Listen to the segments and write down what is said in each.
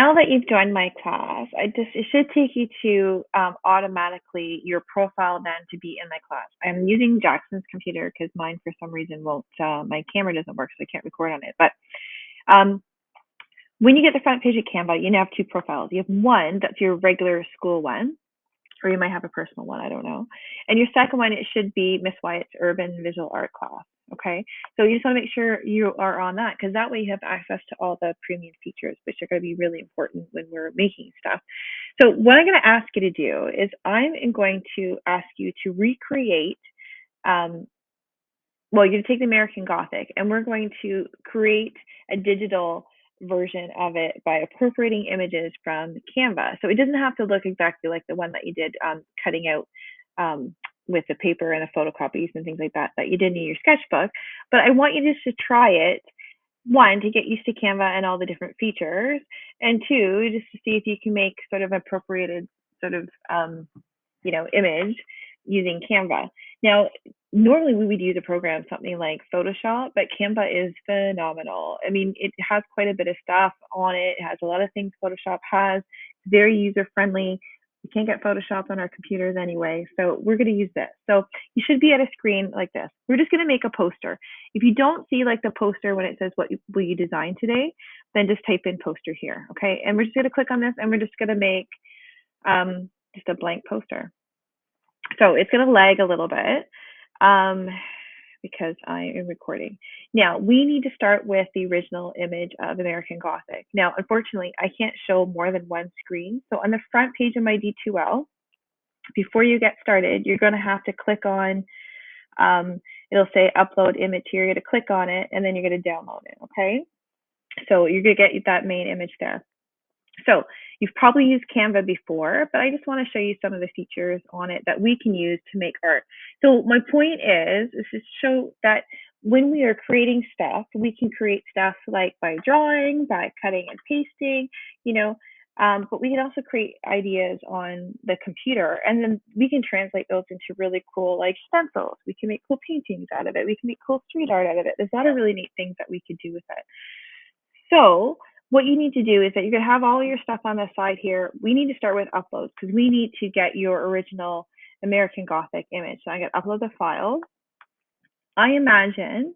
now that you've joined my class, it should take you to automatically your profile then to be in my class. I'm using Jackson's computer because mine for some reason won't. My camera doesn't work, so I can't record on it. But um, when you get the front page of Canva, you now have two profiles. You have one that's your regular school one, or you might have a personal one, I don't know. And your second one, it should be Miss Wyatt's Urban Visual Art class. Okay, so you just want to make sure you are on that, because that way you have access to all the premium features, which are going to be really important when we're making stuff. So what I'm going to ask you to do is I'm going to ask you to recreate, well, you're going to take the American Gothic, and we're going to create a digital version of it by appropriating images from Canva. So it doesn't have to look exactly like the one that you did cutting out with the paper and the photocopies and things like that you did in your sketchbook. But I want you just to try it, one, to get used to Canva and all the different features, and two, just to see if you can make sort of appropriated sort of image using Canva. Now, normally we would use a program, something like Photoshop, but Canva is phenomenal. I mean, it has quite a bit of stuff on it. It has a lot of things Photoshop has. It's very user friendly. We can't get Photoshop on our computers anyway, so we're going to use this. So you should be at a screen like this. We're just going to make a poster. If you don't see like the poster when it says what will you design today, then just type in poster here, okay? And we're just going to click on this, and we're just going to make just a blank poster. So it's going to lag a little bit because I am recording. Now, we need to start with the original image of American Gothic. Now, unfortunately, I can't show more than one screen. So on the front page of my D2L, before you get started, you're going to have to click on, it'll say upload image here. You're going to click on it, and then you're going to download it, okay? So you're going to get that main image there. So you've probably used Canva before, but I just want to show you some of the features on it that we can use to make art. So my point is to show that when we are creating stuff, we can create stuff like by drawing, by cutting and pasting, but we can also create ideas on the computer, and then we can translate those into really cool, like stencils. We can make cool paintings out of it. We can make cool street art out of it. There's a lot of really neat things that we could do with it. So what you need to do is that you're going to have all your stuff on the side here. We need to start with uploads because we need to get your original American Gothic image. So I'm going to upload the file. I imagine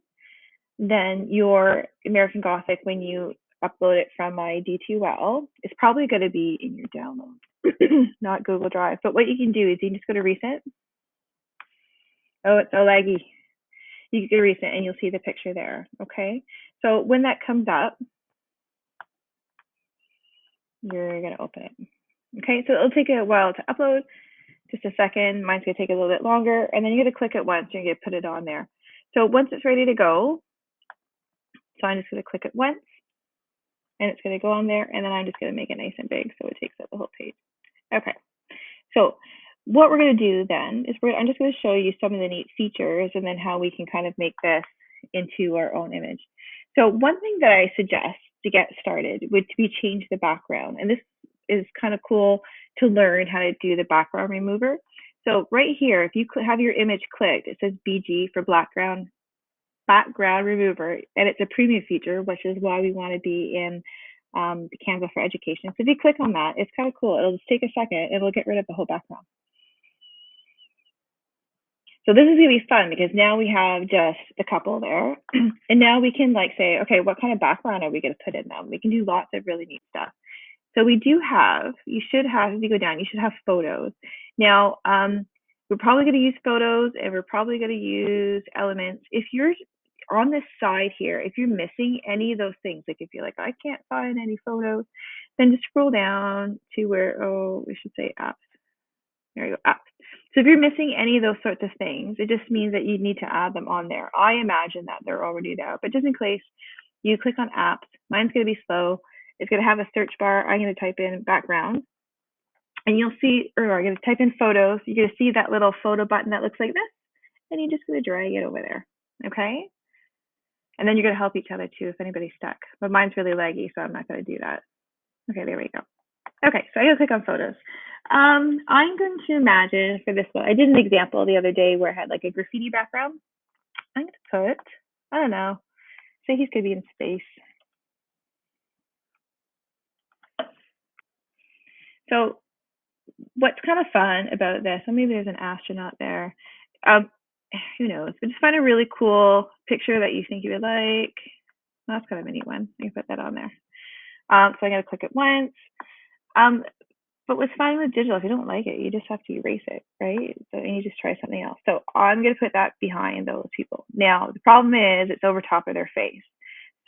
then your American Gothic, when you upload it from my D2L, is probably going to be in your download, not Google Drive. But what you can do is you can just go to recent. Oh, it's so laggy. You can go to recent and you'll see the picture there. Okay. So when that comes up, you're going to open it. Okay, so it'll take a while to upload, just a second. Mine's going to take a little bit longer, and then you're going to click it once and you're going to put it on there. So once it's ready to go, so I'm just going to click it once, and it's going to go on there, and then I'm just going to make it nice and big so it takes up the whole page. Okay, so what we're going to do then is I'm just going to show you some of the neat features and then how we can kind of make this into our own image. So one thing that I suggest to get started would be change the background, and this is kind of cool to learn how to do the background remover. So right here, if you have your image clicked, it says BG for background remover, and it's a premium feature, which is why we want to be in Canva for Education. So if you click on that, it's kind of cool. It'll just take a second. It'll get rid of the whole background. So this is going to be fun because now we have just the couple there. And now we can say, okay, what kind of background are we going to put in them? We can do lots of really neat stuff. So we do have, if you go down, you should have photos. Now, we're probably going to use photos, and we're probably going to use elements. If you're on this side here, if you're missing any of those things, like if you're like, I can't find any photos, then just scroll down to where, we should say apps. There you go, apps. So if you're missing any of those sorts of things, it just means that you need to add them on there. I imagine that they're already there, but just in case, you click on apps. Mine's going to be slow. It's going to have a search bar. I'm going to type in background, and you'll see, or I'm going to type in photos. You're going to see that little photo button that looks like this, and you're just going to drag it over there, okay? And then you're going to help each other too if anybody's stuck. But mine's really laggy, so I'm not going to do that. Okay, there we go. Okay, so I'm going to click on photos. I'm going to imagine for this one, I did an example the other day where I had like a graffiti background. I'm going to put, I don't know, say he's going to be in space. So what's kind of fun about this, and maybe there's an astronaut there. Um, who knows? But just find a really cool picture that you think you would like. Well, that's kind of a neat one. I can put that on there. So I'm going to click it once. But what's fine with digital, if you don't like it, you just have to erase it, right? So and you just try something else. So I'm going to put that behind those people. Now, the problem is it's over top of their face.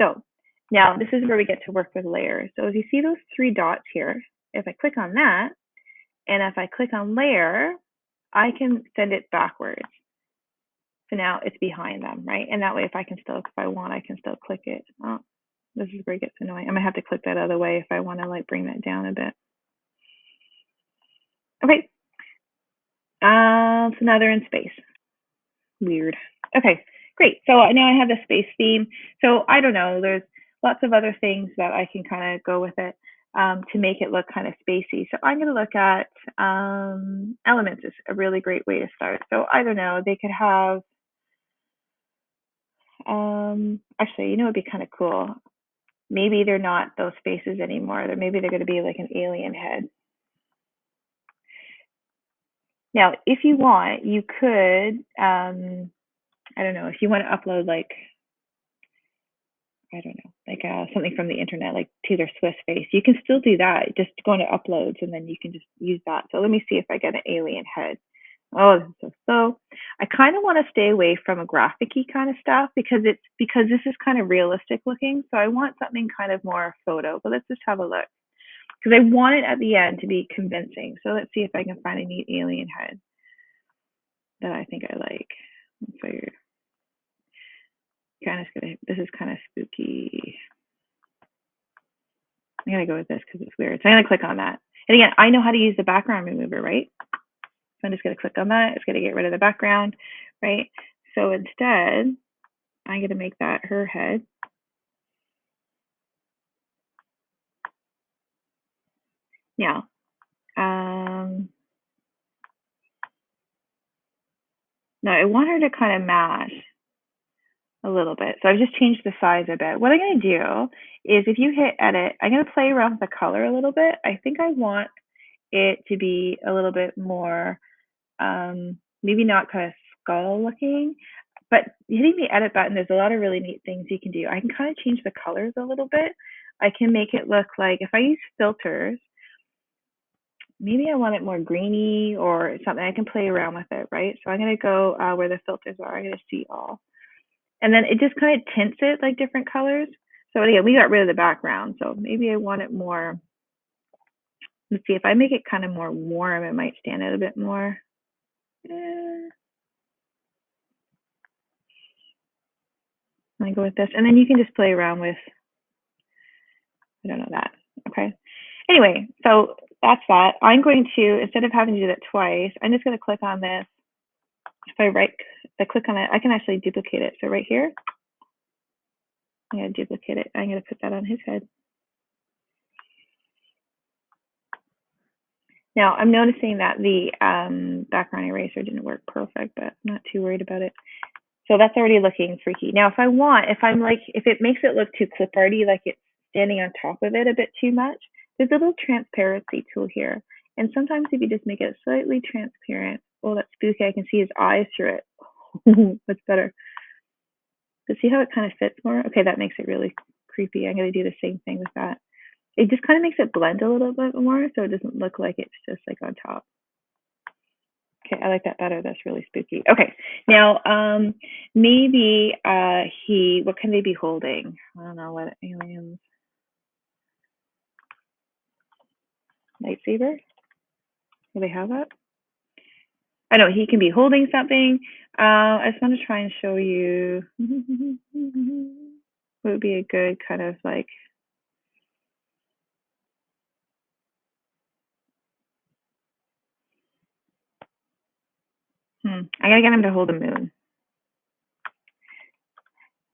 So now this is where we get to work with layers. So if you see those three dots here, if I click on that, and if I click on layer, I can send it backwards. So now it's behind them, right? And that way, if I want, I can still click it. Oh, this is where it gets annoying. I'm gonna have to click that other way if I want to like bring that down a bit. Okay. So now they're in space. Weird. Okay, great. So now I have the space theme. So I don't know, there's lots of other things that I can kind of go with it to make it look kind of spacey. So I'm going to look at elements is a really great way to start. So I don't know, they could have, actually, you know, it'd be kind of cool. Maybe they're not those faces anymore. Maybe they're going to be like an alien head. Now, if you want, you could, I don't know, if you want to upload like, I don't know, like something from the internet, like Taylor Swift's face, you can still do that. Just go into uploads and then you can just use that. So let me see if I get an alien head. Oh, this is so slow. I kind of want to stay away from a graphic-y kind of stuff because this is kind of realistic looking. So I want something kind of more photo, but let's just have a look because I want it at the end to be convincing. So let's see if I can find a neat alien head that I think I like. So this is kind of spooky. I'm gonna go with this because it's weird. So I'm gonna click on that. And again, I know how to use the background remover, right? So I'm just gonna click on that. It's gonna get rid of the background, right? So instead, I'm gonna make that her head. Now, now I want her to kind of match a little bit. So I've just changed the size a bit. What I'm gonna do is if you hit edit, I'm gonna play around with the color a little bit. I think I want it to be a little bit more, maybe not kind of skull looking, but hitting the edit button, there's a lot of really neat things you can do. I can kind of change the colors a little bit. I can make it look like, if I use filters, maybe I want it more greeny or something. I can play around with it, right? So I'm going to go where the filters are. I'm going to see all. And then it just kind of tints it like different colors. So again, we got rid of the background. So maybe I want it more, let's see, if I make it kind of more warm, it might stand out a bit more. I go with this, and then you can just play around with, I don't know, that. Okay. Anyway, so that's that. I'm going to, instead of having to do that twice, I'm just going to click on this. If I click on it, I can actually duplicate it. So right here, I'm going to duplicate it. I'm going to put that on his head. Now I'm noticing that the background eraser didn't work perfect, but I'm not too worried about it. So that's already looking freaky. Now, if it makes it look too clip arty, like it's standing on top of it a bit too much, there's a little transparency tool here. And sometimes if you just make it slightly transparent, oh, that's spooky. I can see his eyes through it. That's better. But see how it kind of fits more? Okay, that makes it really creepy. I'm going to do the same thing with that. It just kind of makes it blend a little bit more so it doesn't look like it's just like on top. Okay, I like that better. That's really spooky. Okay, now maybe what can they be holding? I don't know what aliens. Lightsaber? Do they have that? I know he can be holding something. I just want to try and show you what would be a good kind of like. I gotta get him to hold a moon.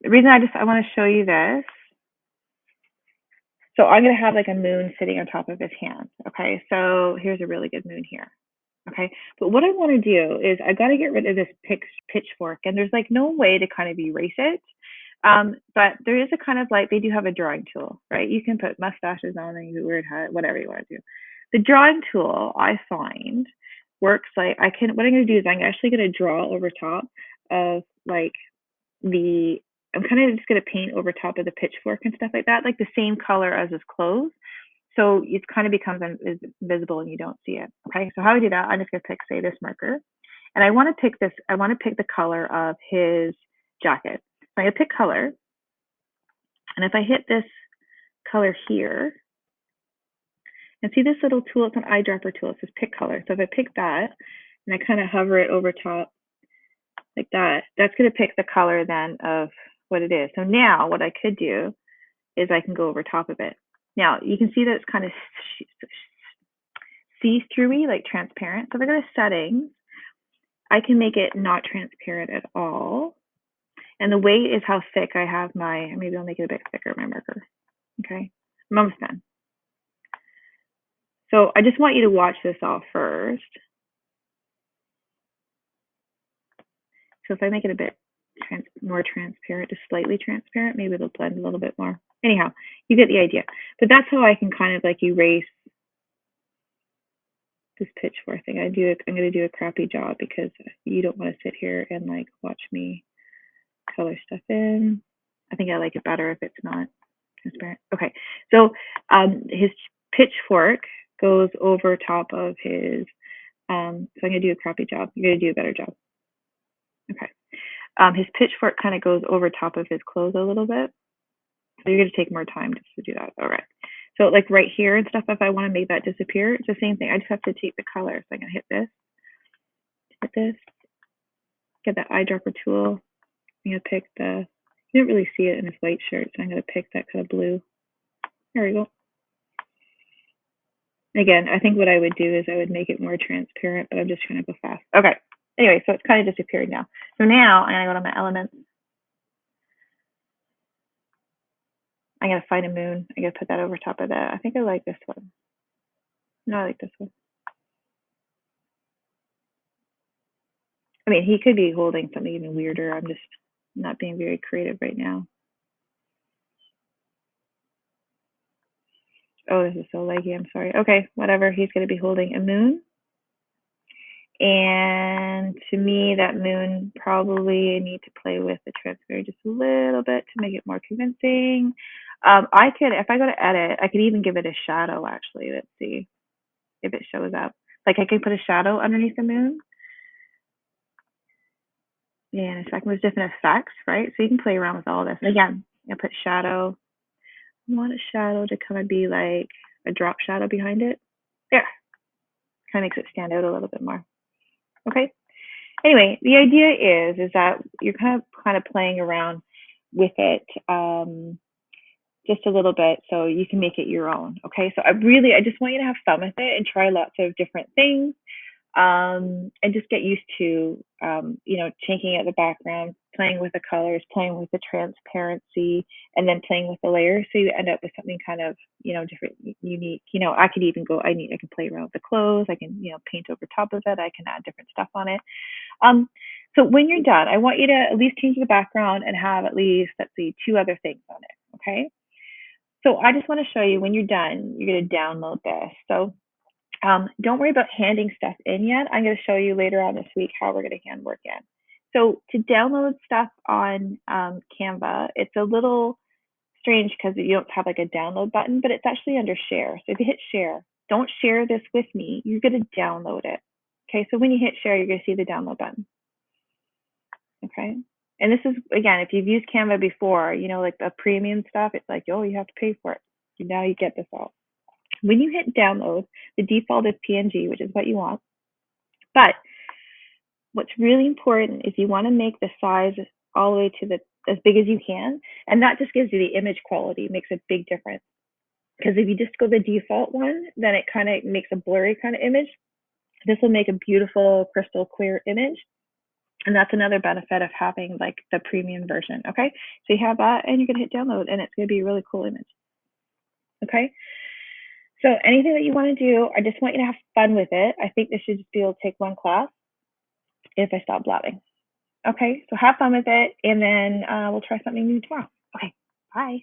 The reason I want to show you this. So I'm gonna have like a moon sitting on top of his hand. Okay, so here's a really good moon here. Okay, but what I want to do is I got to get rid of this pitchfork, and there's like no way to kind of erase it. But there is a kind of like, they do have a drawing tool, right? You can put mustaches on and use a weird hat, whatever you want to do. The drawing tool, I find, works like what I'm going to do is I'm actually going to draw over top of like I'm kind of just going to paint over top of the pitchfork and stuff like that, like the same color as his clothes. So it kind of becomes invisible and you don't see it. Okay, so how I do that, I'm just going to pick, say, this marker. And I want to pick the color of his jacket. So I'm going to pick color. And if I hit this color here, and see this little tool, it's an eyedropper tool, it says pick color. So if I pick that and I kind of hover it over top like that, that's going to pick the color then of what it is. So now what I could do is I can go over top of it. Now you can see that it's kind of see-through-y, like transparent. So if I go to settings, I can make it not transparent at all. And the weight is how thick I have maybe I'll make it a bit thicker, my marker. Okay, I'm almost done. So I just want you to watch this all first. So if I make it a bit more transparent, just slightly transparent, maybe it'll blend a little bit more. Anyhow, you get the idea. But that's how I can kind of like erase this pitchfork thing. I'm going to do a crappy job because you don't want to sit here and like watch me color stuff in. I think I like it better if it's not transparent. Okay, so his pitchfork goes over top of his, so I'm going to do a crappy job. You're going to do a better job. Okay. His pitchfork kind of goes over top of his clothes a little bit. So you're going to take more time just to do that. All right. So like right here and stuff, if I want to make that disappear, it's the same thing. I just have to take the color. So I'm going to hit this, get that eyedropper tool. I'm going to pick you didn't really see it in his white shirt, so I'm going to pick that kind of blue. There we go. Again, I think what I would do is I would make it more transparent, but I'm just trying to go fast. Okay. Anyway, so it's kind of disappeared now. So now I'm going to go to my elements. I'm going to find a moon. I'm going to put that over top of that. I think I like this one. No, I like this one. I mean, he could be holding something even weirder. I'm just not being very creative right now. Oh, this is so leggy. I'm sorry. Okay, whatever. He's going to be holding a moon. And to me, that moon probably I need to play with the transfer just a little bit to make it more convincing. I could, if I go to edit, I could even give it a shadow actually. Let's see if it shows up. Like I could put a shadow underneath the moon. Yeah, in a second, there's different effects, right? So you can play around with all this. And again, I put shadow. I want a shadow to kind of be like a drop shadow behind it. There. Kind of makes it stand out a little bit more. Okay. Anyway, the idea is that you're kind of playing around with it just a little bit so you can make it your own. Okay. So I just want you to have fun with it and try lots of different things. And just get used to, changing out the background, playing with the colors, playing with the transparency, and then playing with the layers. So you end up with something kind of, different, unique. I could even I can play around with the clothes. I can, paint over top of it. I can add different stuff on it. So when you're done, I want you to at least change the background and have at least, let's see, 2 other things on it. Okay. So I just want to show you when you're done, you're going to download this. So don't worry about handing stuff in yet. I'm going to show you later on this week how we're going to hand work in. So to download stuff on Canva, it's a little strange because you don't have like a download button, but it's actually under share. So if you hit share, don't share this with me. You're going to download it. Okay, so when you hit share, you're going to see the download button. Okay, and this is, again, if you've used Canva before, like the premium stuff, it's like, oh, you have to pay for it. Now you get this all. When you hit download, the default is PNG, which is what you want. But what's really important is you want to make the size all the way to as big as you can. And that just gives you the image quality, makes a big difference. Because if you just go the default one, then it kind of makes a blurry kind of image. This will make a beautiful crystal clear image. And that's another benefit of having like the premium version. Okay, so you have that and you're going to hit download and it's going to be a really cool image. Okay. So anything that you want to do, I just want you to have fun with it. I think this should just be able to take 1 class if I stop blabbing. Okay, so have fun with it, and then we'll try something new tomorrow. Okay, bye.